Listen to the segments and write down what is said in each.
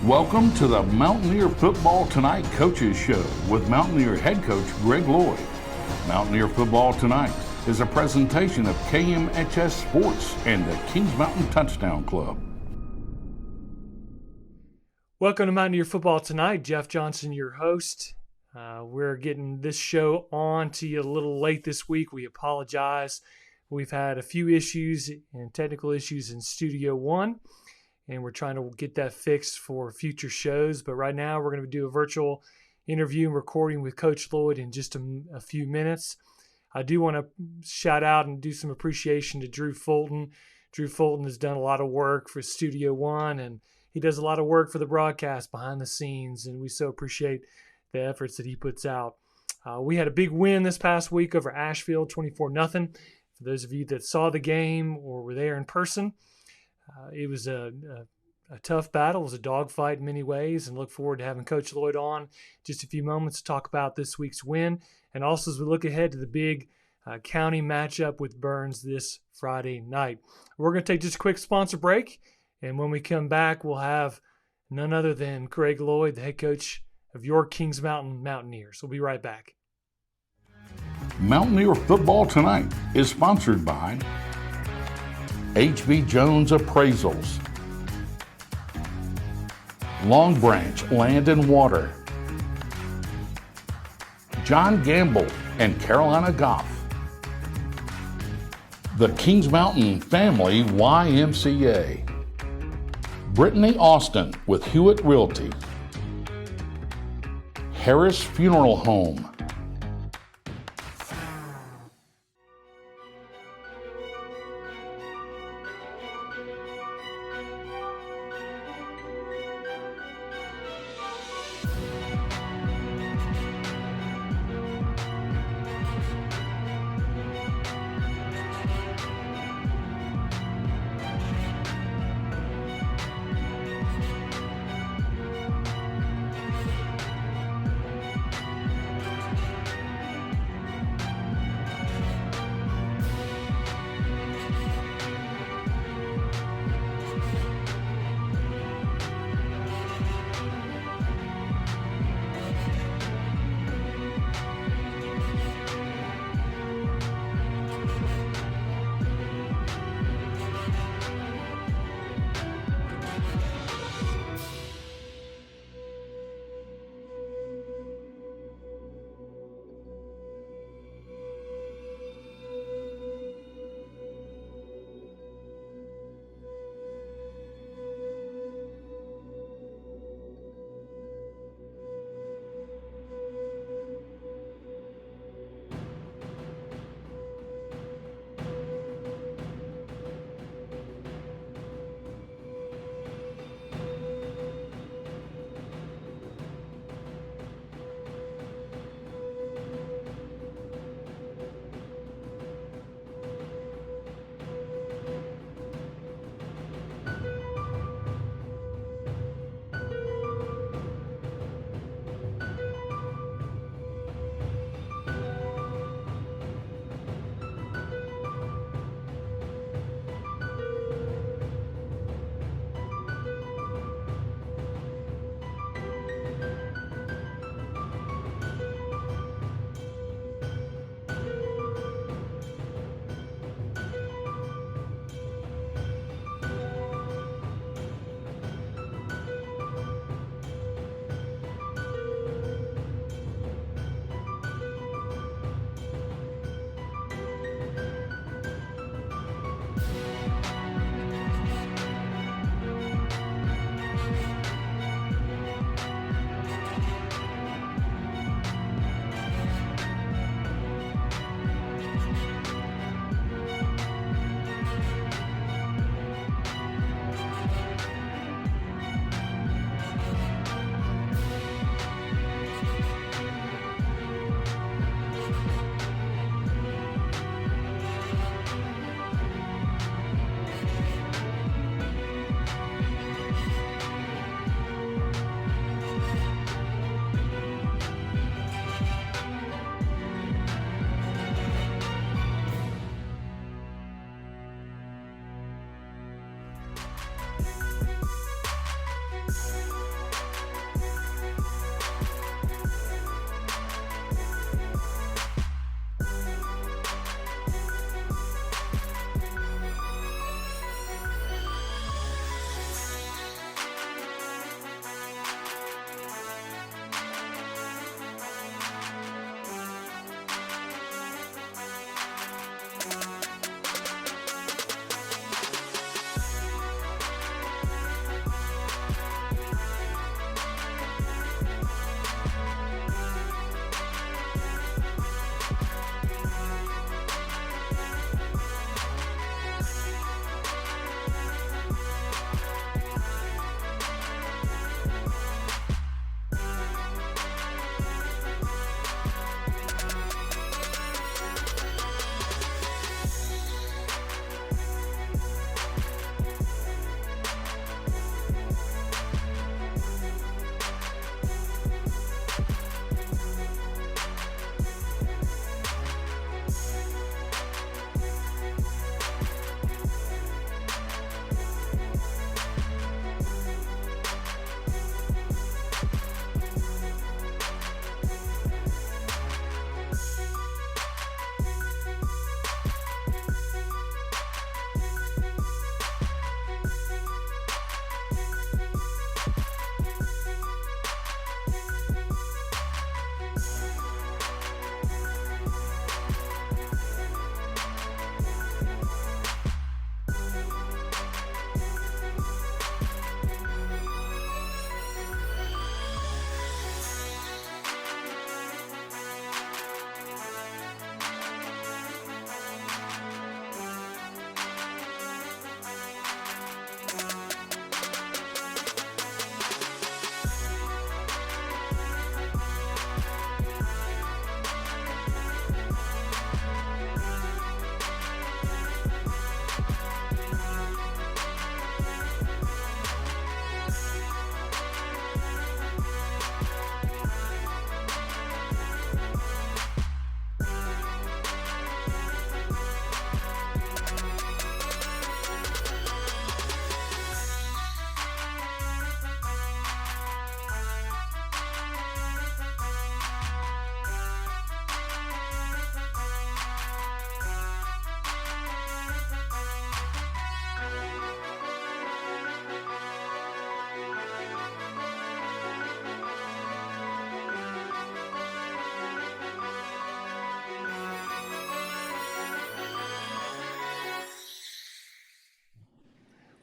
Welcome to the Mountaineer Football Tonight Coaches Show with Mountaineer Head Coach Greg Lloyd. Mountaineer Football Tonight is a presentation of KMHS Sports and the Kings Mountain Touchdown Club. Welcome to Mountaineer Football Tonight. Jeff Johnson, your host. We're getting this show on to you a little late this week. We apologize. We've had a few issues and technical issues in Studio One, and we're trying to get that fixed for future shows. But right now, we're going to do a virtual interview and recording with Coach Lloyd in just a few minutes. I do want to shout out and do some appreciation to Drew Fulton. Drew Fulton has done a lot of work for Studio One, and he does a lot of work for the broadcast behind the scenes, and we so appreciate the efforts that he puts out. We had a big win this past week over Asheville, 24-0. For those of you that saw the game or were there in person, it was a tough battle. It was a dogfight in many ways, and look forward to having Coach Lloyd on just a few moments to talk about this week's win, and also as we look ahead to the big county matchup with Burns this Friday night. We're going to take just a quick sponsor break, and when we come back, we'll have none other than Greg Lloyd, the head coach of your Kings Mountain Mountaineers. We'll be right back. Mountaineer Football Tonight is sponsored by H.B. Jones Appraisals, Long Branch Land and Water, John Gamble and Carolina Goff, the Kings Mountain Family YMCA, Brittany Austin with Hewitt Realty, Harris Funeral Home,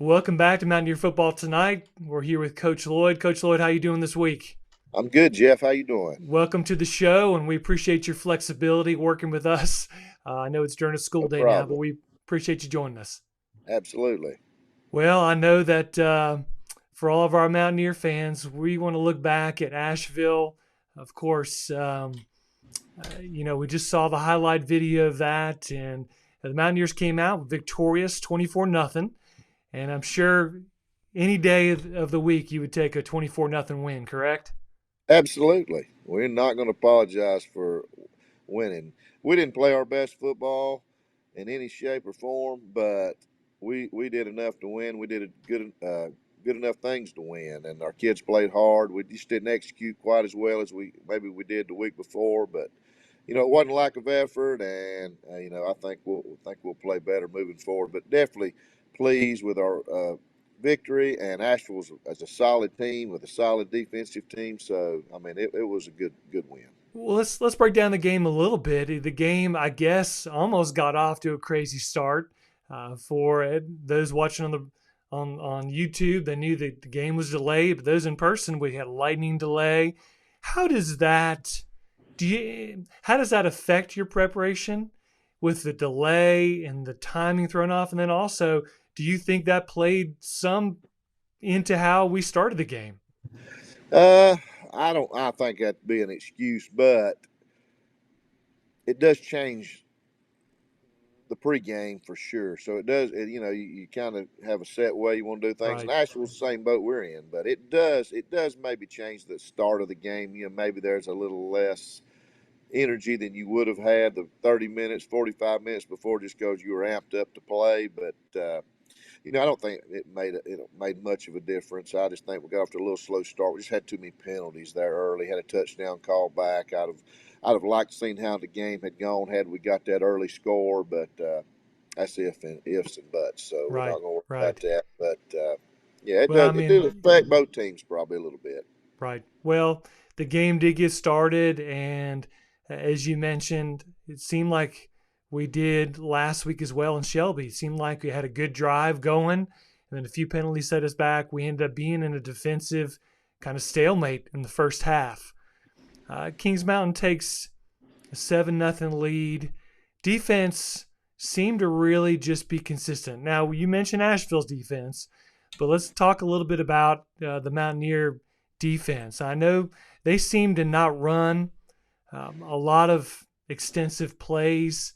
Welcome back to Mountaineer Football Tonight. We're here with Coach Lloyd. Coach Lloyd, how you doing this week? I'm good, Jeff. How you doing? Welcome to the show, and we appreciate your flexibility working with us. I know it's during a school No day now, but problem. we appreciate you joining us. Absolutely. Well, I know that for all of our Mountaineer fans, we want to look back at Asheville. Of course, we just saw the highlight video of that, and the Mountaineers came out victorious, 24-0. And I'm sure any day of the week you would take a 24-0 win, correct? Absolutely. We're not going to apologize for winning. We didn't play our best football in any shape or form, but we did enough to win. We did good enough things to win, and our kids played hard. We just didn't execute quite as well as we did the week before, but it wasn't lack of effort, and I think we'll play better moving forward. But definitely pleased with our victory, and Asheville as a solid team with a solid defensive team. So I mean, it was a good win. Well, let's break down the game a little bit. The game, I guess, almost got off to a crazy start. For those watching on YouTube, they knew that the game was delayed. But those in person, we had a lightning delay. How does that affect your preparation with the delay and the timing thrown off? And then also, do you think that played some into how we started the game? I don't. I think that'd be an excuse, but it does change the pregame for sure. So it does. You kind of have a set way you want to do things. And Right. Asheville's the same boat we're in, but it does maybe change the start of the game. Maybe there's a little less energy than you would have had the 30 minutes, 45 minutes before, just because you were amped up to play. But I don't think it made much of a difference. I just think we got off to a little slow start. We just had too many penalties there early. Had a touchdown call back. I'd have liked to seen how the game had gone had we got that early score, but that's ifs and buts. So we're Right. not going to worry about Right. that. But yeah, it Well, I does. It did mean, affect both teams probably a little bit. right. Well, the game did get started, and as you mentioned, it seemed like we did last week as well in Shelby. It seemed like we had a good drive going, and then a few penalties set us back. We ended up being in a defensive kind of stalemate in the first half. Kings Mountain takes a 7-0 lead. Defense seemed to really just be consistent. Now, you mentioned Asheville's defense, but let's talk a little bit about the Mountaineer defense. I know they seem to not run a lot of extensive plays,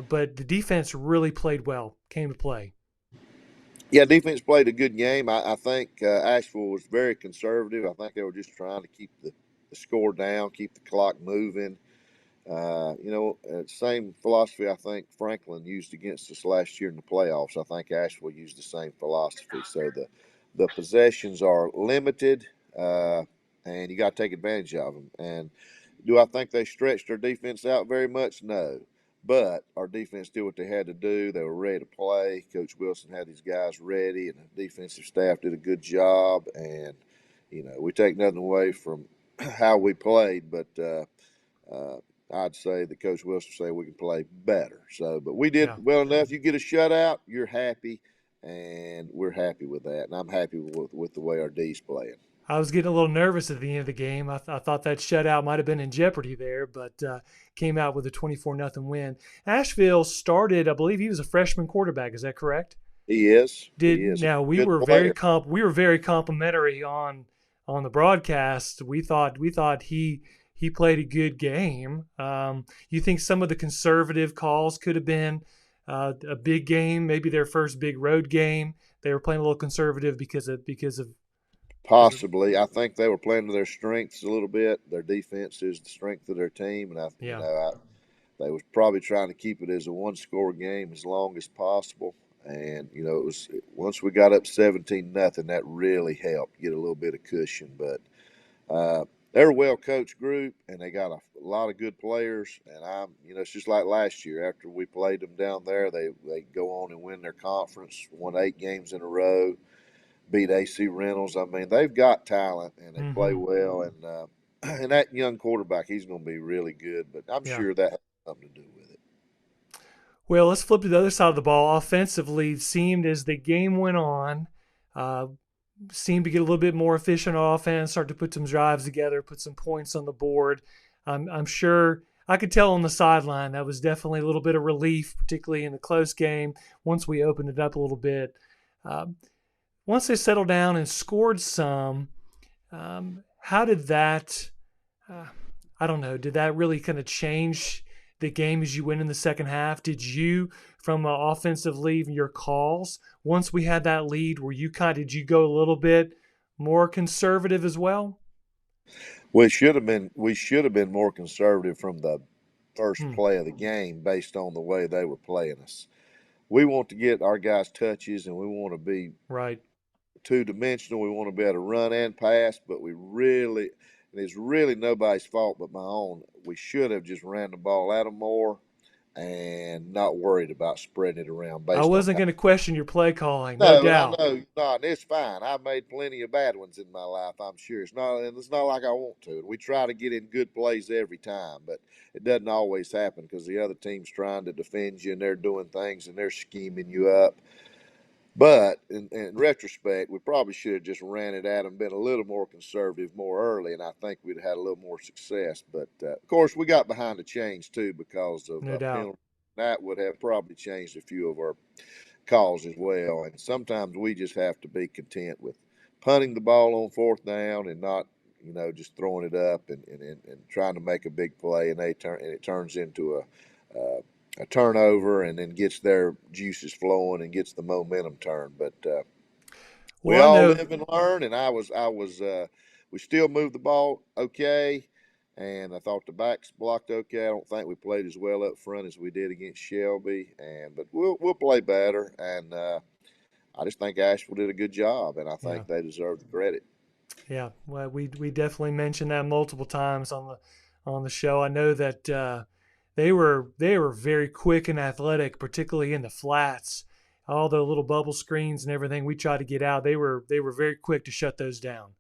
but the defense really played well, came to play. Yeah, defense played a good game. I think Asheville was very conservative. I think they were just trying to keep the score down, keep the clock moving. Same philosophy I think Franklin used against us last year in the playoffs. I think Asheville used the same philosophy. So the possessions are limited, and you got to take advantage of them. And do I think they stretched their defense out very much? No. But our defense did what they had to do. They were ready to play. Coach Wilson had these guys ready, and the defensive staff did a good job. And, we take nothing away from how we played, but I'd say that Coach Wilson say we can play better. So, but we did Yeah. well enough. You get a shutout, you're happy, and we're happy with that. And I'm happy with the way our D's playing. I was getting a little nervous at the end of the game. I thought that shutout might have been in jeopardy there, but came out with a 24-0 win. Asheville started, I believe he was a freshman quarterback. Is that correct? He is. Did He is a now we good were player. very complimentary on the broadcast. We thought he played a good game. You think some of the conservative calls could have been a big game, maybe their first big road game. They were playing a little conservative because of Possibly. I think they were playing to their strengths a little bit. Their defense is the strength of their team, and yeah. they was probably trying to keep it as a one-score game as long as possible. And it was once we got up 17-0, that really helped get a little bit of cushion. But they're a well-coached group, and they got a lot of good players. And it's just like last year after we played them down there, they go on and win their conference, won 8 games in a row. Beat AC Reynolds. I mean, they've got talent and they play Mm-hmm. well. And that young quarterback, he's going to be really good. But I'm Yeah. sure that has something to do with it. Well, let's flip to the other side of the ball. Offensively, it seemed as the game went on, seemed to get a little bit more efficient on offense, start to put some drives together, put some points on the board. I'm sure I could tell on the sideline that was definitely a little bit of relief, particularly in the close game, once we opened it up a little bit. Once they settled down and scored some, how did that, I don't know, did that really kind of change the game as you went in the second half? Did you, from offensively, your calls, once we had that lead, did you go a little bit more conservative as well? We should have been more conservative from the first play of the game based on the way they were playing us. We want to get our guys touches, and we want to be right two-dimensional. We want to be able to run and pass, but and it's really nobody's fault but my own. We should have just ran the ball at them more and not worried about spreading it around. I wasn't going to question your play calling, no doubt. No, not. It's fine. I've made plenty of bad ones in my life, I'm sure. It's not like I want to. We try to get in good plays every time, but it doesn't always happen because the other team's trying to defend you and they're doing things and they're scheming you up. But in retrospect, we probably should have just ran it at them, been a little more conservative more early, and I think we'd have had a little more success. But, of course, we got behind the chains, too, because of no doubt. penalty. That would have probably changed a few of our calls as well. And sometimes we just have to be content with punting the ball on fourth down and not, just throwing it up and trying to make a big play, and it turns into a turnover and then gets their juices flowing and gets the momentum turned. But we all live and learn, and we still moved the ball okay, and I thought the backs blocked okay. I don't think we played as well up front as we did against Shelby, but we'll play better, and I just think Asheville did a good job, and I think they deserve the credit. Yeah, well, we definitely mentioned that multiple times on the show. I know that they were very quick and athletic, particularly in the flats. All the little bubble screens and everything we tried to get out, they were very quick to shut those down.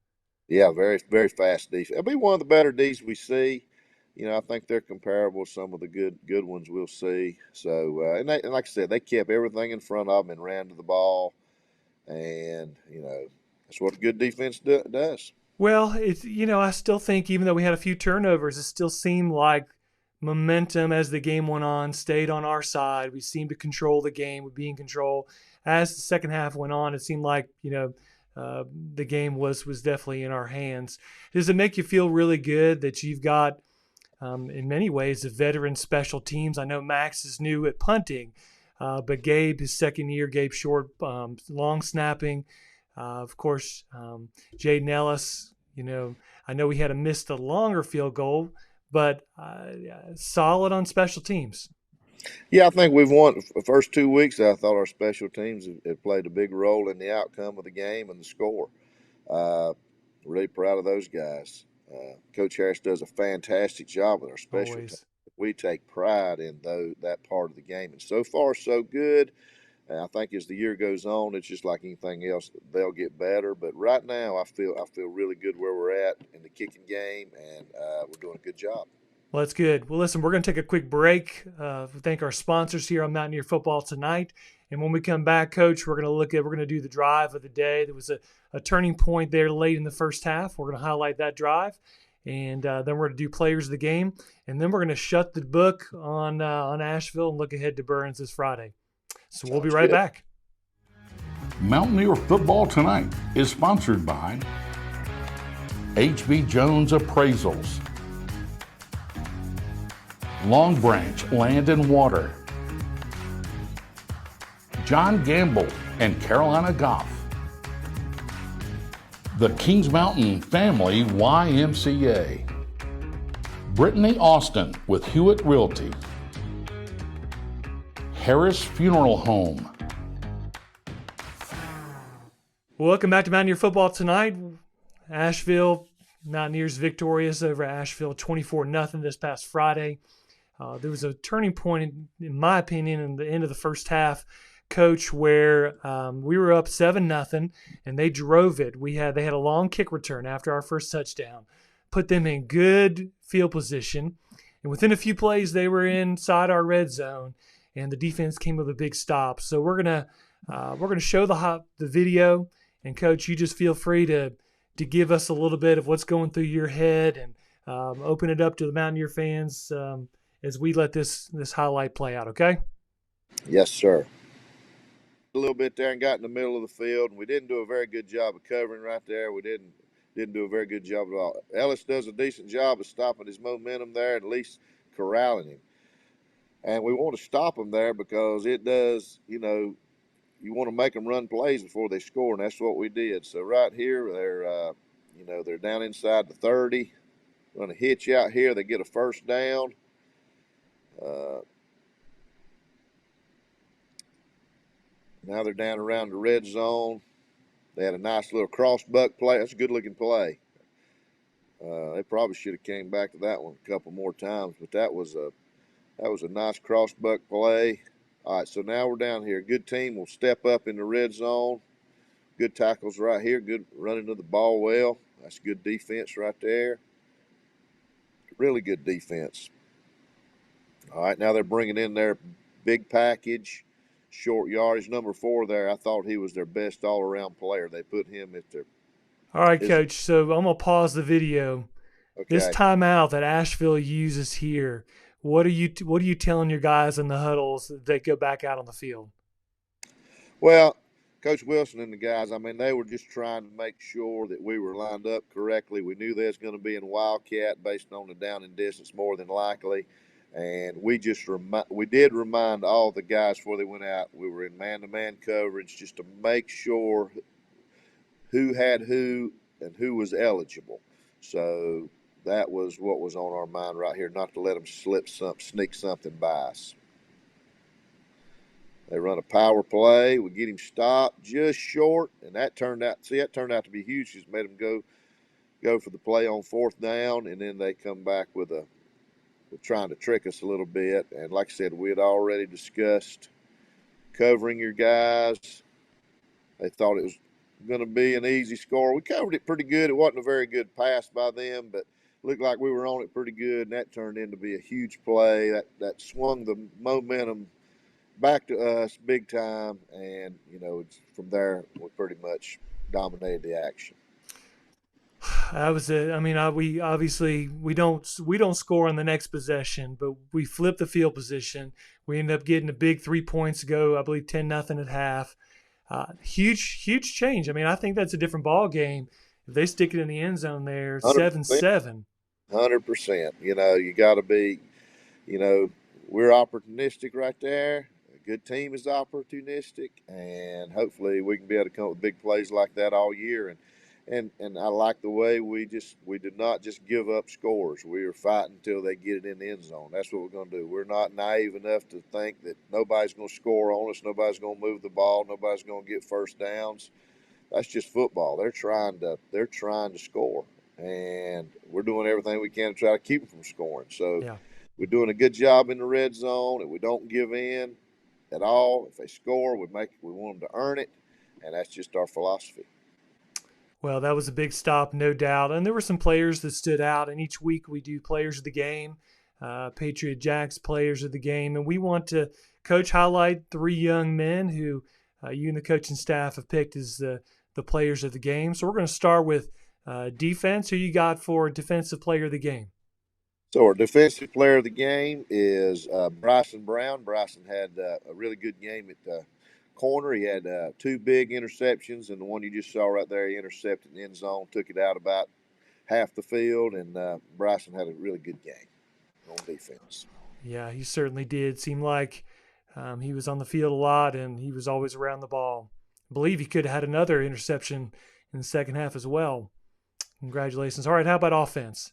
Yeah, very, very fast defense. It'll be one of the better Ds we see. I think they're comparable to some of the good ones we'll see. So, and like I said, they kept everything in front of them and ran to the ball, and that's what a good defense does. Well, it's I still think even though we had a few turnovers, it still seemed like momentum as the game went on stayed on our side. We seemed to control the game, we'd be in control. As the second half went on, it seemed like the game was definitely in our hands. Does it make you feel really good that you've got in many ways a veteran special teams? I know Max is new at punting, but Gabe, his second year, Gabe Short, long snapping. Of course, Jaden Ellis, I know we had to miss the longer field goal, but solid on special teams. Yeah, I think we've won the first 2 weeks. I thought our special teams have played a big role in the outcome of the game and the score. Really proud of those guys. Coach Harris does a fantastic job with our special teams. We take pride in that part of the game, and so far so good. And I think as the year goes on, it's just like anything else; they'll get better. But right now, I feel really good where we're at in the kicking game, and we're doing a good job. Well, that's good. Well, listen, we're going to take a quick break. Thank our sponsors here on Mountaineer Football Tonight. And when we come back, Coach, we're going to do the drive of the day. There was a turning point there late in the first half. We're going to highlight that drive. And then we're going to do players of the game. And then we're going to shut the book on Asheville and look ahead to Burns this Friday. So we'll be right back. Mountaineer Football Tonight is sponsored by H.B. Jones Appraisals, Long Branch Land and Water, John Gamble and Carolina Goff, the Kings Mountain Family YMCA, Brittany Austin with Hewitt Realty, Harris Funeral Home. Welcome back to Mountaineer Football Tonight. Asheville, Mountaineers victorious over Asheville 24-0 this past Friday. There was a turning point, in my opinion, in the end of the first half, Coach, where we were up 7-0 and they drove it. They had a long kick return after our first touchdown, put them in good field position, and within a few plays they were inside our red zone. and the defense came with a big stop. So we're gonna show the video, and Coach, you just feel free to give us a little bit of what's going through your head, and open it up to the Mountaineer fans as we let this highlight play out. Okay? Yes, sir. A little bit there and got in the middle of the field, and we didn't do a very good job of covering right there. We didn't do a very good job at all. Ellis does a decent job of stopping his momentum there, and at least corralling him. And we want to stop him there because it does, you want to make them run plays before they score, and that's what we did. So right here, they're down inside the 30. Going to hitch out here. They get a first down. Now they're down around the red zone. They had a nice little cross buck play. That's a good-looking play. They probably should have came back to that one a couple more times, but that was a nice cross buck play. All right, so now we're down here. Good team will step up in the red zone. Good tackles right here. Good running to the ball well. That's good defense right there. Really good defense. All right, now they're bringing in their big package. Short yardage, number 4 there. I thought he was their best all-around player. They put him at their. All right, Coach. So I'm gonna pause the video. Okay. This timeout that Asheville uses here. What are you telling your guys in the huddles that go back out on the field? Well, Coach Wilson and the guys, they were just trying to make sure that we were lined up correctly. We knew they was going to be in Wildcat based on the down and distance more than likely. And we did remind all the guys before they went out, we were in man-to-man coverage just to make sure who had who and who was eligible. So that was what was on our mind right here, not to let them sneak something by us. They run a power play. We get him stopped just short, and that turned out to be huge. Just made him go for the play on 4th down, and then they come back with trying to trick us a little bit. And like I said, we had already discussed covering your guys. They thought it was going to be an easy score. We covered it pretty good. It wasn't a very good pass by them, but looked like we were on it pretty good, and that turned into be a huge play. That swung the momentum back to us big time, and from there we pretty much dominated the action. That was it. We obviously we don't score on the next possession, but we flip the field position. We end up getting a big 3 points to go. I believe 10-0 at half. Huge change. I think that's a different ball game. If they stick it in the end zone there, 7-7. 100%. You got to be. We're opportunistic right there. A good team is opportunistic, and hopefully we can be able to come up with big plays like that all year. And I like the way we did not just give up scores. We were fighting until they get it in the end zone. That's what we're going to do. We're not naive enough to think that nobody's going to score on us, nobody's going to move the ball, nobody's going to get first downs. That's just football. They're trying to score, and we're doing everything we can to try to keep them from scoring. So we're doing a good job in the red zone, and we don't give in at all. If they score, we want them to earn it, and that's just our philosophy. Well, that was a big stop, no doubt. And there were some players that stood out. And each week we do players of the game, Patriot Jacks players of the game. And we want to, Coach, highlight 3 young men who you and the coaching staff have picked as the players of the game. So we're going to start with defense. Who you got for defensive player of the game? So our defensive player of the game is Bryson Brown. Bryson had a really good game at corner. He had 2 big interceptions, and the one you just saw right there, he intercepted in the end zone, took it out about half the field, and Bryson had a really good game on defense. Yeah, he certainly did. Seemed like he was on the field a lot, and he was always around the ball. I believe he could have had another interception in the second half as well. Congratulations. All right, how about offense?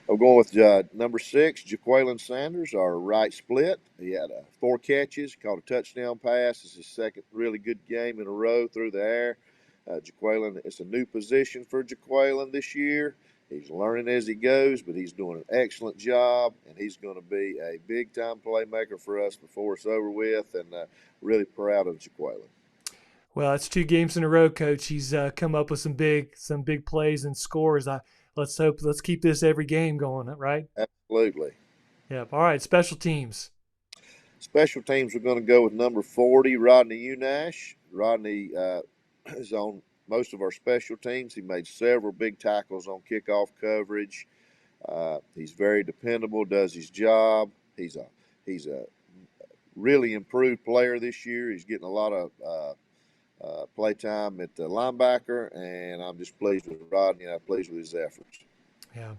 I'm going with number 6, Jaqueline Sanders, our right split. He had 4 catches, caught a touchdown pass. It's his second really good game in a row through the air. Jaqueline, it's a new position for Jaqueline this year. He's learning as he goes, but he's doing an excellent job, and he's going to be a big-time playmaker for us before it's over with, and really proud of Jaqueline. Well, it's 2 games in a row, Coach. He's come up with some big plays and scores. Let's keep this every game going, right? Absolutely. Yeah. All right. Special teams. Special teams, we're going to go with number 40, Rodney Unash. Rodney is on most of our special teams. He made several big tackles on kickoff coverage. He's very dependable, does his job. He's a really improved player this year. He's getting a lot of play time at the linebacker, and I'm just pleased with Rodney, and I'm pleased with his efforts. Yeah,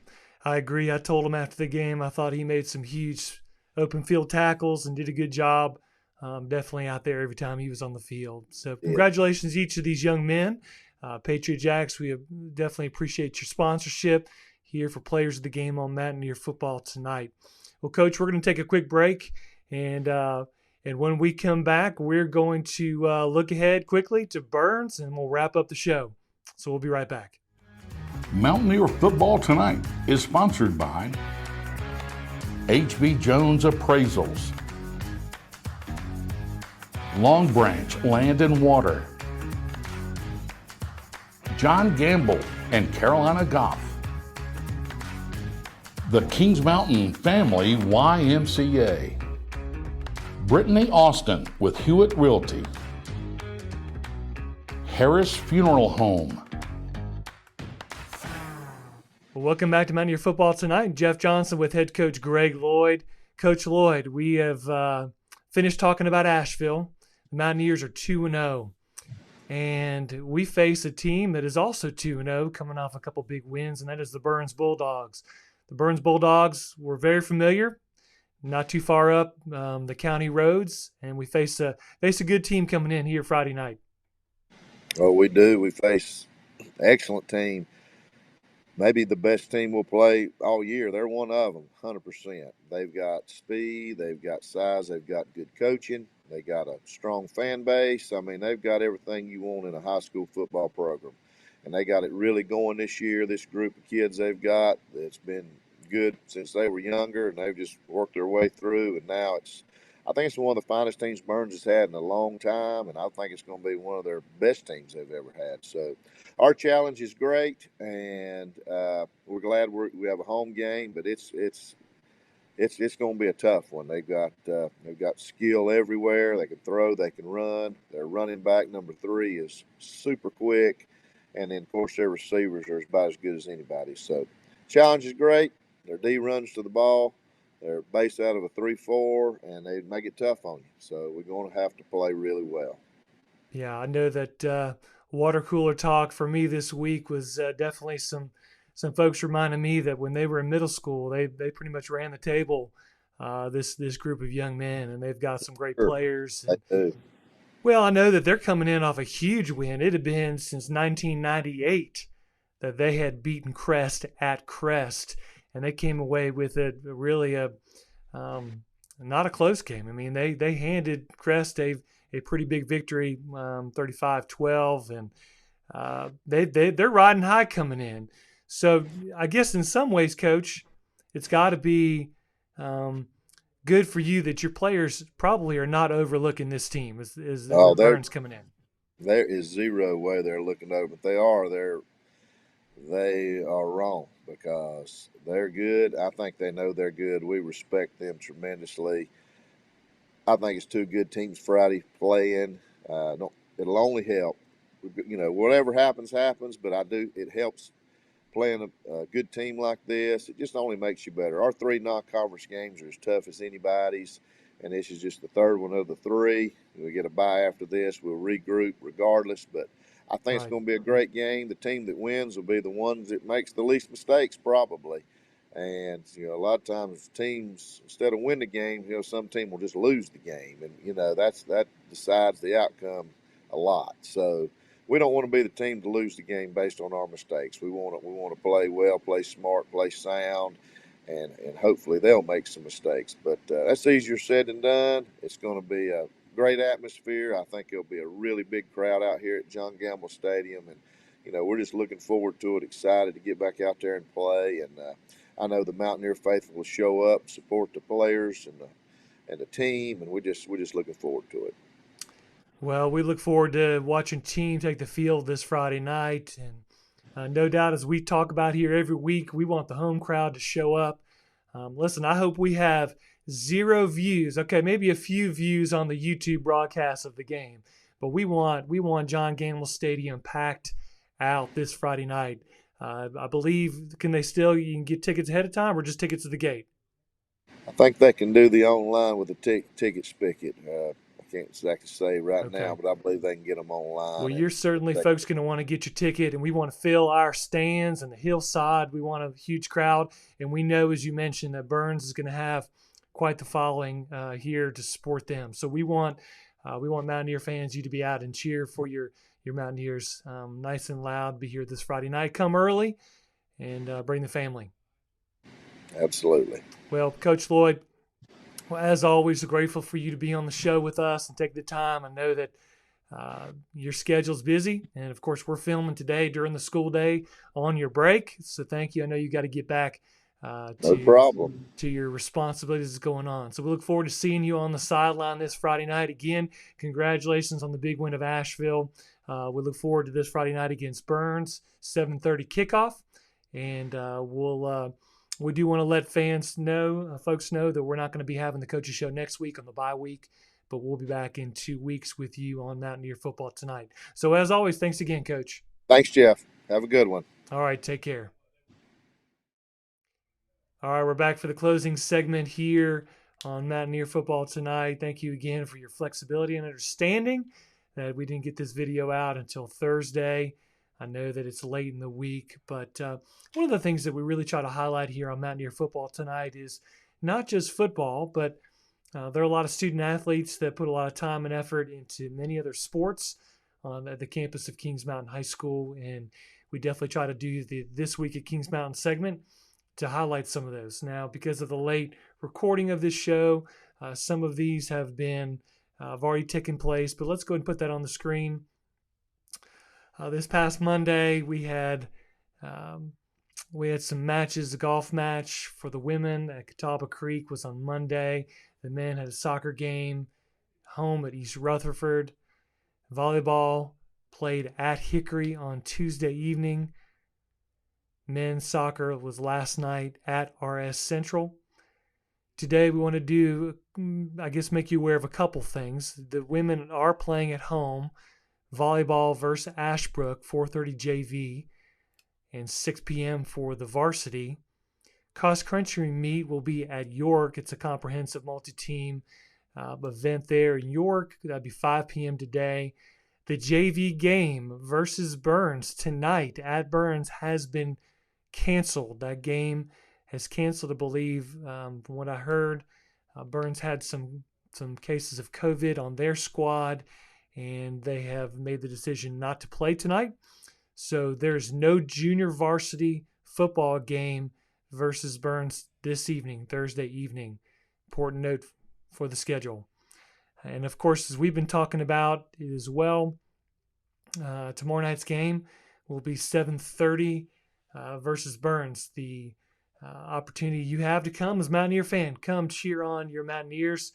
I agree. I told him after the game I thought he made some huge open field tackles and did a good job. Definitely out there every time he was on the field. So congratulations to each of these young men. Patriot Jacks, we definitely appreciate your sponsorship here for Players of the Game on Mountaineer Football Tonight. Well, Coach, we're going to take a quick break, and when we come back, we're going to look ahead quickly to Burns, and we'll wrap up the show. So we'll be right back. Mountaineer Football Tonight is sponsored by H.B. Jones Appraisals, Long Branch Land and Water, John Gamble and Carolina Goff, the Kings Mountain Family YMCA, Brittany Austin with Hewitt Realty, Harris Funeral Home. Well, welcome back to Mountaineer Football Tonight. Jeff Johnson with head coach Greg Lloyd. Coach Lloyd, we have finished talking about Asheville. The Mountaineers are 2-0. And we face a team that is also 2-0, coming off a couple big wins, and that is the Burns Bulldogs. The Burns Bulldogs were very familiar, not too far up the county roads, and we face a good team coming in here Friday night. Oh, we do. We face an excellent team. Maybe the best team we'll play all year. They're one of them, 100%. They've got speed, they've got size, they've got good coaching, they got a strong fan base. I mean, they've got everything you want in a high school football program. And they got it really going this year, this group of kids they've got. It's been good since they were younger, and they've just worked their way through. And now I think it's one of the finest teams Burns has had in a long time, and I think it's going to be one of their best teams they've ever had. So our challenge is great, and we're glad we have a home game, but it's going to be a tough one. They've got skill everywhere. They can throw, they can run. Their running back number 3 is super quick, and then of course their receivers are about as good as anybody. So challenge is great. Their D runs to the ball. They're based out of a 3-4, and they make it tough on you. So we're going to have to play really well. Yeah, I know that water cooler talk for me this week was definitely some folks reminded me that when they were in middle school, they pretty much ran the table, this group of young men, and they've got some great players. They do. Well, I know that they're coming in off a huge win. It had been since 1998 that they had beaten Crest at Crest. And they came away with it really not a close game. I mean, they handed Crest a pretty big victory, 35-12, and they're riding high coming in. So I guess in some ways, Coach, it's got to be good for you that your players probably are not overlooking this team as Burns coming in. There is zero way they're looking over. If they are, they are wrong, because they're good. I think they know they're good. We respect them tremendously. I think it's 2 good teams Friday playing. It'll only help. Whatever happens, but it helps playing a good team like this. It just only makes you better. Our 3 non-conference games are as tough as anybody's, and this is just the 3rd one of the 3. We get a bye after this. We'll regroup regardless, but I think it's going to be a great game. The team that wins will be the ones that makes the least mistakes, probably. And, a lot of times teams, instead of win the game, some team will just lose the game. And, that decides the outcome a lot. So we don't want to be the team to lose the game based on our mistakes. We want to play well, play smart, play sound, and hopefully they'll make some mistakes. But that's easier said than done. It's going to be a great atmosphere. I think it'll be a really big crowd out here at John Gamble Stadium, and we're just looking forward to it, excited to get back out there and play. And I know the Mountaineer faithful will show up, support the players and the team, and we're just looking forward to it. Well, we look forward to watching team take the field this Friday night, and no doubt, as we talk about here every week, we want the home crowd to show up. Listen, I hope we have 0 views. Okay, maybe a few views on the YouTube broadcast of the game, but we want John Gamble Stadium packed out this Friday night. I believe you can get tickets ahead of time or just tickets to the gate? I think they can do the online with the ticket spigot. I can't exactly say right Okay. now, but I believe they can get them online. Well, you're certainly folks going to want to get your ticket, and we want to fill our stands and the hillside. We want a huge crowd, and we know, as you mentioned, that Burns is going to have quite the following here to support them. So we want Mountaineer fans, you to be out and cheer for your Mountaineers, nice and loud. Be here this Friday night. Come early and bring the family. Absolutely. Well, Coach Lloyd, as always, grateful for you to be on the show with us and take the time. I know that your schedule's busy, and of course, we're filming today during the school day on your break. So thank you. I know you got to get back No problem. to your responsibilities that's going on. So we look forward to seeing you on the sideline this Friday night. Again, congratulations on the big win of Asheville. We look forward to this Friday night against Burns, 7:30 kickoff, and we do want to let folks know that we're not going to be having the Coaches Show next week on the bye week, but we'll be back in 2 weeks with you on Mountaineer Football Tonight. So as always, thanks again, Coach. Thanks, Jeff. Have a good one. All right, take care. All right, we're back for the closing segment here on Mountaineer Football Tonight. Thank you again for your flexibility and understanding that we didn't get this video out until Thursday. I know that it's late in the week, but one of the things that we really try to highlight here on Mountaineer Football Tonight is not just football, but there are a lot of student athletes that put a lot of time and effort into many other sports at the campus of Kings Mountain High School, and we definitely try to do the This Week at Kings Mountain segment to highlight some of those. Now, because of the late recording of this show, some of these have already taken place, but let's go ahead and put that on the screen. This past Monday, we had some matches. The golf match for the women at Catawba Creek was on Monday. The men had a soccer game home at East Rutherford. Volleyball played at Hickory on Tuesday evening. Men's soccer was last night at RS Central. Today we want to make you aware of a couple things. The women are playing at home. Volleyball versus Ashbrook, 4:30 JV, and 6 p.m. for the varsity. Cross country meet will be at York. It's a comprehensive multi-team event there in York. That'll be 5 p.m. today. The JV game versus Burns tonight at Burns has been canceled. That game has canceled, I believe. From what I heard, Burns had some cases of COVID on their squad, and they have made the decision not to play tonight. So there's no junior varsity football game versus Burns this evening, Thursday evening. Important note for the schedule. And of course, as we've been talking about as well, tomorrow night's game will be 7:30 versus Burns. The opportunity you have to come as a Mountaineer fan, come cheer on your Mountaineers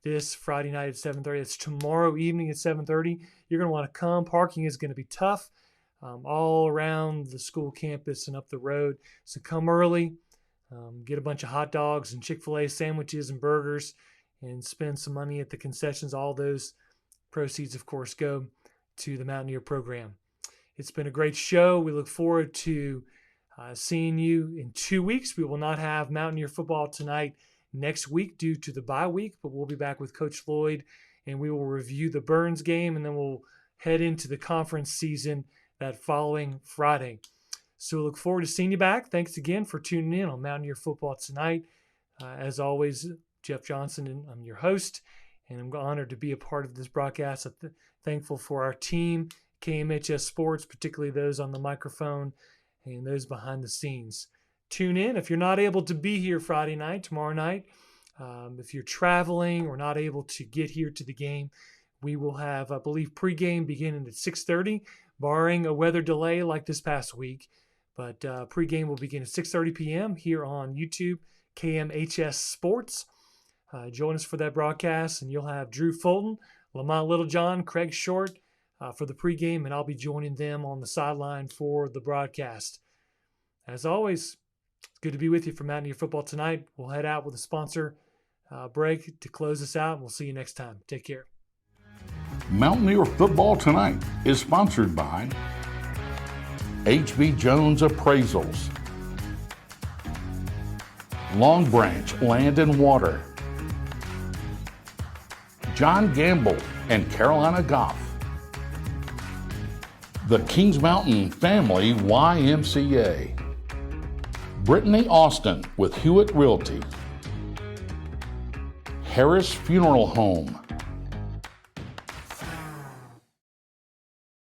this Friday night at 7:30. It's tomorrow evening at 7:30. You're going to want to come. Parking is going to be tough all around the school campus and up the road. So come early, get a bunch of hot dogs and Chick-fil-A sandwiches and burgers, and spend some money at the concessions. All those proceeds, of course, go to the Mountaineer program. It's been a great show. We look forward to seeing you in 2 weeks. We will not have Mountaineer Football Tonight next week due to the bye week, but we'll be back with Coach Lloyd, and we will review the Burns game, and then we'll head into the conference season that following Friday. So we look forward to seeing you back. Thanks again for tuning in on Mountaineer Football Tonight. As always, Jeff Johnson, and I'm your host, and I'm honored to be a part of this broadcast. I'm thankful for our team, KMHS Sports, particularly those on the microphone and those behind the scenes. Tune in. If you're not able to be here Friday night, tomorrow night, if you're traveling or not able to get here to the game, we will have, I believe, pregame beginning at 6:30, barring a weather delay like this past week. But pregame will begin at 6:30 p.m. here on YouTube, KMHS Sports. Join us for that broadcast, and you'll have Drew Fulton, Lamont Littlejohn, Craig Short for the pregame, and I'll be joining them on the sideline for the broadcast. As always, it's good to be with you for Mountaineer Football Tonight. We'll head out with a sponsor break to close us out, and we'll see you next time. Take care. Mountaineer Football Tonight is sponsored by H.B. Jones Appraisals, Long Branch Land and Water, John Gamble and Carolina Goff, the Kings Mountain Family YMCA, Brittany Austin with Hewitt Realty, Harris Funeral Home,